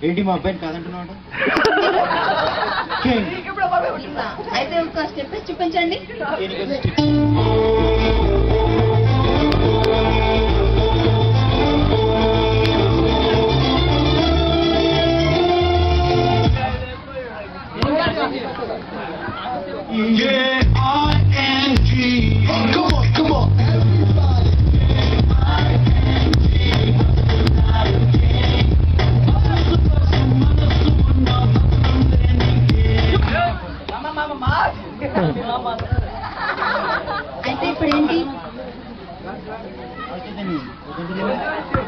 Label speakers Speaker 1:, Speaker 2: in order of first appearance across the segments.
Speaker 1: ఏంటి మా అబ్బాయిని కాదంటున్నాడు?
Speaker 2: అయితే ఒక స్టెప్ చూపించండి. అయితే ఇప్పుడు ఏంటి?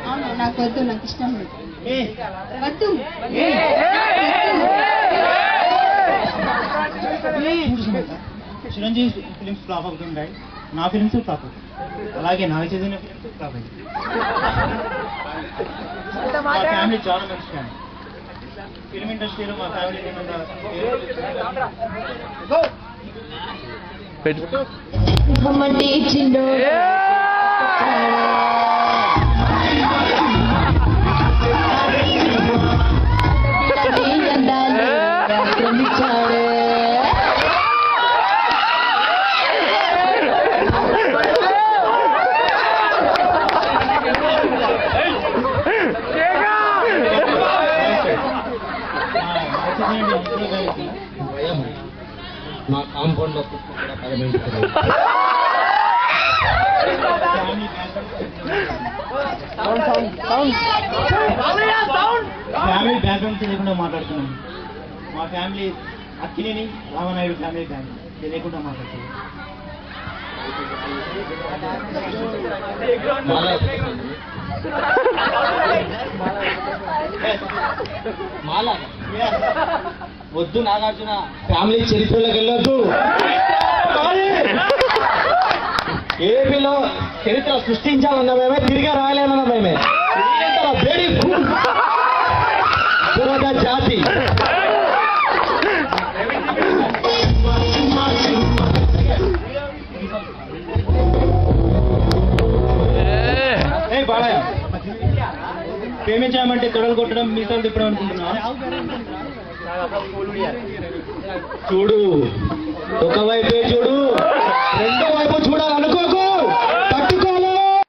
Speaker 2: అవును, నాకు వద్దు, నాకు ఇష్టం లేదు. వద్దు.
Speaker 1: చిరంజీవి ఫిలిమ్స్ ఫ్లాప్ అవుతుంటాయి, నా ఫిలిమ్స్ ఫ్లాప్ అవుతాయి, అలాగే నాకు చదివిన ఫిలిమ్స్ ఫ్లాప్ అవుతాయి. మా ఫ్యామిలీ చాలా మంచి ఫ్యామిలీ. ఫిల్మ్ ఇండస్ట్రీలో మా ఫ్యామిలీ
Speaker 3: నా కాంపౌండ్ లో
Speaker 1: ఫ్యామిలీ బ్యాక్గ్రౌండ్ తెలియకుండా మాట్లాడుతున్నాను. మా ఫ్యామిలీ అక్కినేని రామనాయుడు ఫ్యామిలీ తెలియకుండా మాట్లాడుతున్నాను.
Speaker 3: వద్దు నాగార్జున, ఫ్యామిలీ చరిత్రలోకి వెళ్ళొద్దు. ఏపీలో చరిత్ర సృష్టించాలన్న మేమే, తిరిగి రాయలేమన్న మేమే. వెరీ గుడ్ జాతి.
Speaker 1: బాలయ్య, ప్రేమించామంటే తొడలు కొట్టడం, మీసాలు తిప్పడం అనుకుంటున్నా?
Speaker 3: చూడు, ఒకవైపే చూడు, రెండో